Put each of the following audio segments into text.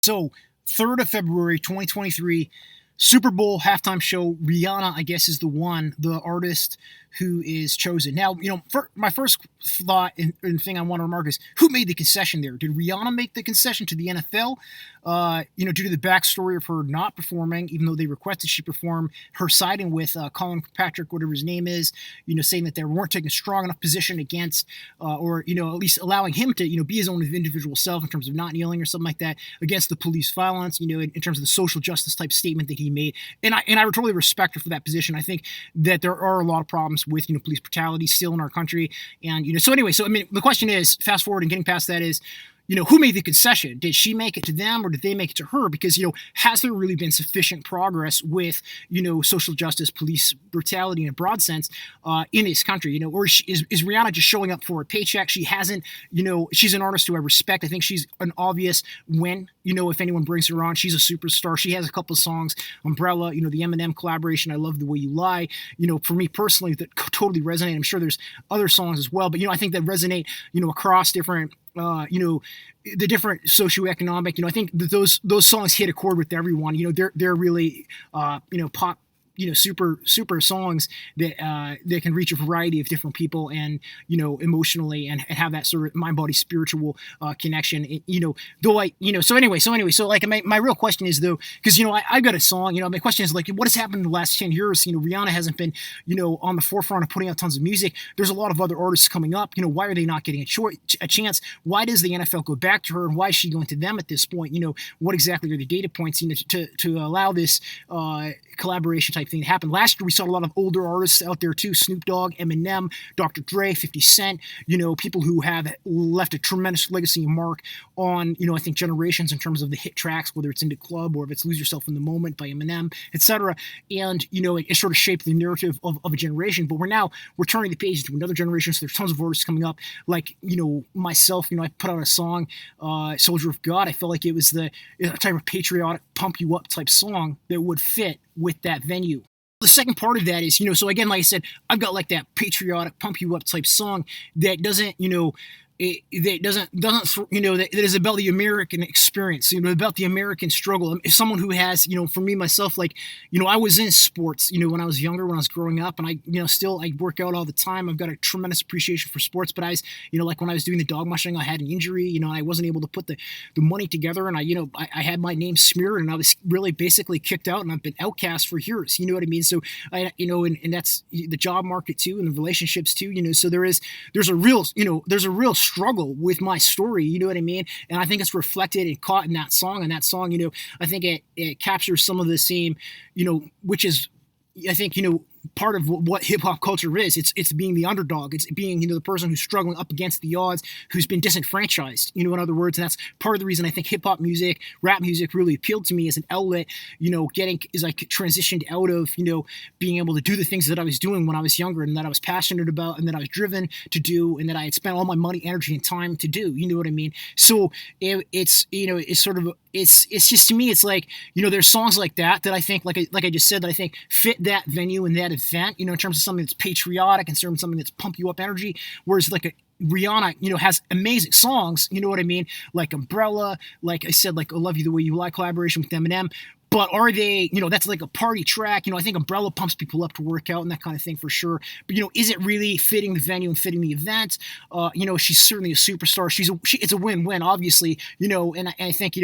So, 3rd of February, 2023, Super Bowl halftime show. Rihanna, I guess, is the artist who is chosen. Now, my first thought and thing I want to remark is who made the concession there? Did Rihanna make the concession to the NFL? Due to the backstory of her not performing, even though they requested she perform, her siding with Colin Patrick, whatever his name is, saying that they weren't taking a strong enough position against, or at least allowing him to, be his own individual self in terms of not kneeling or something like that against the police violence, in terms of the social justice type statement that he made. And I totally respect her for that position. I think that there are a lot of problems with, police brutality still in our country. And, so anyway, the question is, fast forward and getting past that is, who made the concession? Did she make it to them or did they make it to her? Because, has there really been sufficient progress with, social justice, police brutality in a broad sense in this country? Or is Rihanna just showing up for a paycheck? She hasn't, she's an artist who I respect. I think she's an obvious win. If anyone brings her on, she's a superstar. She has a couple of songs, Umbrella, the Eminem collaboration, I Love the Way You Lie, for me personally, that totally resonate. I'm sure there's other songs as well, but, I think that resonate, across different, the different socioeconomic, I think that those songs hit a chord with everyone. They're really, pop, super songs that can reach a variety of different people and, emotionally and have that sort of mind body spiritual connection. So like my real question is though, because, I got a song, my question is like, what has happened in the last 10 years? Rihanna hasn't been, on the forefront of putting out tons of music. There's a lot of other artists coming up. Why are they not getting a chance? Why does the NFL go back to her? And why is she going to them at this point? What exactly are the data points, to allow this collaboration type thing to happen? Last year, we saw a lot of older artists out there too: Snoop Dogg, Eminem, Dr. Dre, 50 Cent, people who have left a tremendous legacy and mark on, I think generations in terms of the hit tracks, whether it's Into Club or if it's Lose Yourself in the Moment by Eminem, etc. And, it sort of shaped the narrative of a generation. But we're turning the page into another generation. So there's tons of artists coming up. Like, myself, I put out a song, Soldier of God. I felt like it was the type of patriotic, pump you up type song that would fit with that venue. The second part of that is, so again, like I said, I've got like that patriotic, pump you up type song that doesn't, that is about the American experience, about the American struggle. If someone who has, for me, myself, like, I was in sports, when I was younger, when I was growing up, and I work out all the time. I've got a tremendous appreciation for sports, but I was, like when I was doing the dog mushing, I had an injury, I wasn't able to put the money together, and I had my name smeared, and I was really basically kicked out, and I've been outcast for years, you know what I mean? So and that's the job market too, and the relationships too, so there's a real struggle with my story, you know what I mean? And I think it's reflected and caught in that song. And that song, I think it captures some of the same, which is, I think, part of what hip hop culture is. It's being the underdog. It's being, the person who's struggling up against the odds, who's been disenfranchised, in other words. And that's part of the reason I think hip hop music, rap music really appealed to me as an outlet, as I transitioned out of, being able to do the things that I was doing when I was younger and that I was passionate about and that I was driven to do and that I had spent all my money, energy, and time to do, you know what I mean? So it's sort of, it's just, to me, it's like, there's songs like that I think, like I just said, that I think fit that venue and that event, in terms of something that's patriotic and something that's pump you up energy. Whereas like Rihanna, has amazing songs, you know what I mean? Like Umbrella, like I said, like I Love You the Way You Lie collaboration with Eminem. But are they, that's like a party track. I think Umbrella pumps people up to work out and that kind of thing for sure. But, is it really fitting the venue and fitting the event? She's certainly a superstar. It's a win-win, obviously, and I think,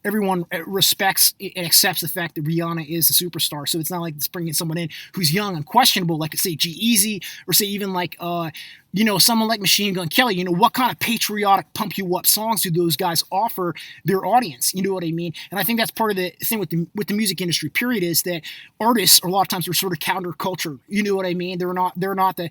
everyone respects and accepts the fact that Rihanna is a superstar. So it's not like it's bringing someone in who's young and questionable, like say G-Eazy, or say even like, someone like Machine Gun Kelly. What kind of patriotic pump you up songs do those guys offer their audience? You know what I mean? And I think that's part of the thing with the music industry, period, is that artists a lot of times are sort of counterculture. You know what I mean? They're not the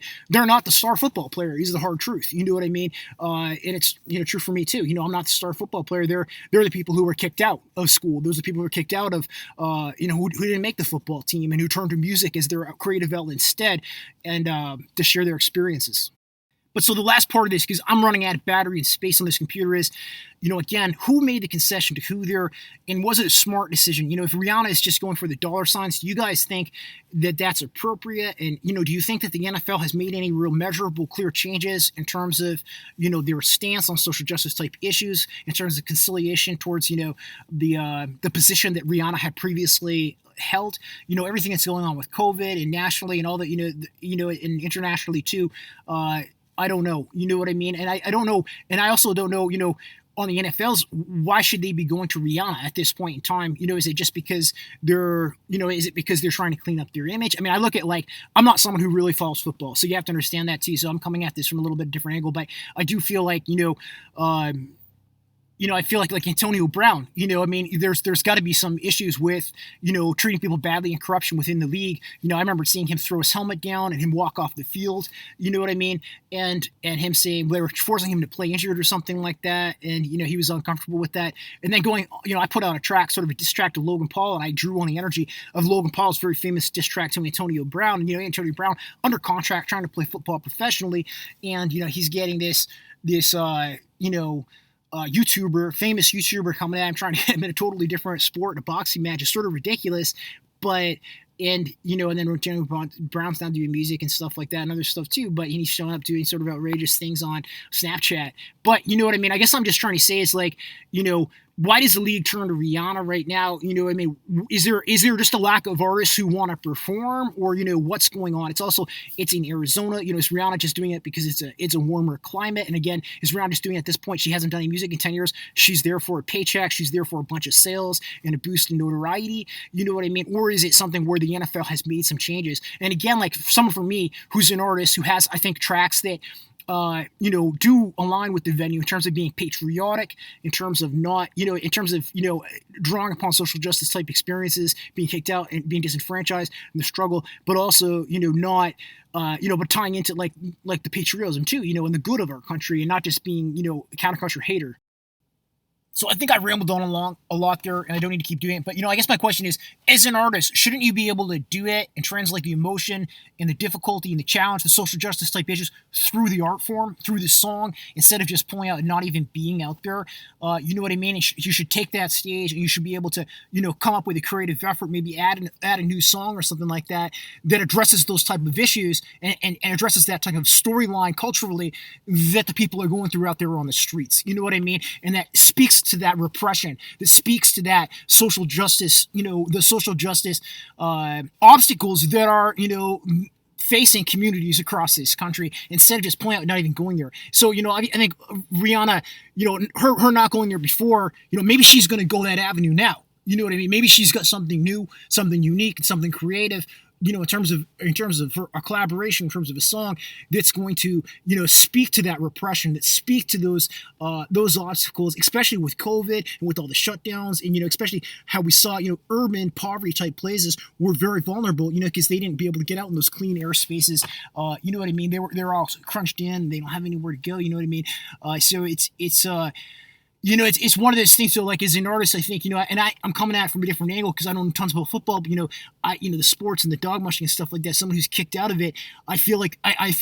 star football player. Is the hard truth. You know what I mean? And it's true for me too. I'm not the star football player. They're the people who were kicked out of school. Those are the people who were kicked out of who didn't make the football team and who turned to music as their creative outlet instead, and to share their experiences. But so the last part of this, because I'm running out of battery and space on this computer, is, again, who made the concession to who they're, and was it a smart decision? If Rihanna is just going for the dollar signs, do you guys think that that's appropriate? And, do you think that the NFL has made any real measurable, clear changes in terms of, their stance on social justice type issues, in terms of conciliation towards, the position that Rihanna had previously held? Everything that's going on with COVID and nationally and all that, and internationally too. I don't know. You know what I mean? And I don't know. And I also don't know, on the NFL's, why should they be going to Rihanna at this point in time? Is it just because is it because they're trying to clean up their image? I mean, I look at, I'm not someone who really follows football, so you have to understand that too. So I'm coming at this from a little bit different angle, but I do feel like, I feel like Antonio Brown, I mean, there's got to be some issues with, treating people badly and corruption within the league. I remember seeing him throw his helmet down and him walk off the field, you know what I mean? And him saying they were forcing him to play injured or something like that. And, he was uncomfortable with that. And then going, I put out a track, sort of a diss track to Logan Paul, and I drew on the energy of Logan Paul's very famous diss track to Antonio Brown. And, Antonio Brown under contract, trying to play football professionally. And, he's getting this, famous YouTuber coming at him, trying to hit him in a totally different sport, in a boxing match. It's sort of ridiculous, but, and then Antonio Brown's not doing music and stuff like that and other stuff too, but he's showing up doing sort of outrageous things on Snapchat. But you know what I mean? I guess I'm just trying to say is why does the league turn to Rihanna right now? I mean, is there just a lack of artists who want to perform, or what's going on? It's in Arizona. Is Rihanna just doing it because it's a warmer climate? And again, is Rihanna just doing it at this point? She hasn't done any music in 10 years. She's there for a paycheck. She's there for a bunch of sales and a boost in notoriety. You know what I mean? Or is it something where the NFL has made some changes? And again, like someone for me who's an artist who has, I think, tracks that do align with the venue in terms of being patriotic, in terms of not, in terms of, drawing upon social justice type experiences, being kicked out and being disenfranchised and the struggle, but also, not, but tying into like the patriotism too, and the good of our country, and not just being, a counterculture hater. So I think I rambled on along a lot there, and I don't need to keep doing it. But, I guess my question is, as an artist, shouldn't you be able to do it and translate the emotion and the difficulty and the challenge, the social justice type issues through the art form, through the song, instead of just pulling out and not even being out there? You know what I mean? You should take that stage, and you should be able to, come up with a creative effort, maybe add a new song or something like that addresses those type of issues and addresses that type of storyline culturally that the people are going through out there on the streets. You know what I mean? And that speaks to that repression, that speaks to that social justice, the social justice obstacles that are, facing communities across this country, instead of just pointing out, not even going there. So, I think Rihanna, her not going there before, maybe she's going to go that avenue now. You know what I mean? Maybe she's got something new, something unique, and something creative, in terms of a collaboration, in terms of a song that's going to, speak to that repression, that speak to those obstacles, especially with COVID and with all the shutdowns, and, especially how we saw, urban poverty type places were very vulnerable, because they didn't be able to get out in those clean air spaces. You know what I mean? They're all crunched in. They don't have anywhere to go. You know what I mean? So it's one of those things. So, like, as an artist, I think, and I'm coming at it from a different angle because I don't know tons about football, but, the sports and the dog mushing and stuff like that, someone who's kicked out of it, I feel like I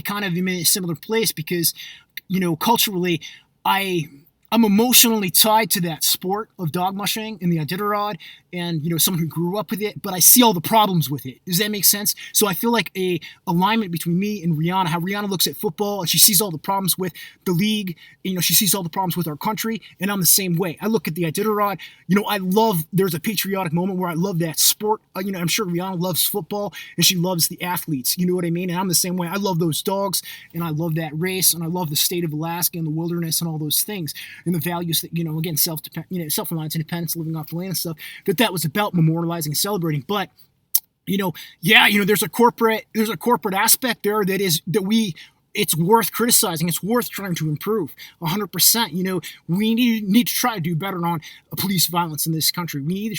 kind of am in a similar place because, culturally, I'm emotionally tied to that sport of dog mushing and the Iditarod, and someone who grew up with it, but I see all the problems with it. Does that make sense? So I feel like a alignment between me and Rihanna, how Rihanna looks at football and she sees all the problems with the league, she sees all the problems with our country, and I'm the same way. I look at the Iditarod, there's a patriotic moment where I love that sport. I'm sure Rihanna loves football and she loves the athletes, you know what I mean? And I'm the same way. I love those dogs and I love that race, and I love the state of Alaska and the wilderness and all those things, and the values that, again, self-reliance, independence, living off the land and stuff, that was about memorializing and celebrating. But, there's a corporate aspect there it's worth criticizing. It's worth trying to improve 100%. We need to try to do better on police violence in this country. We need to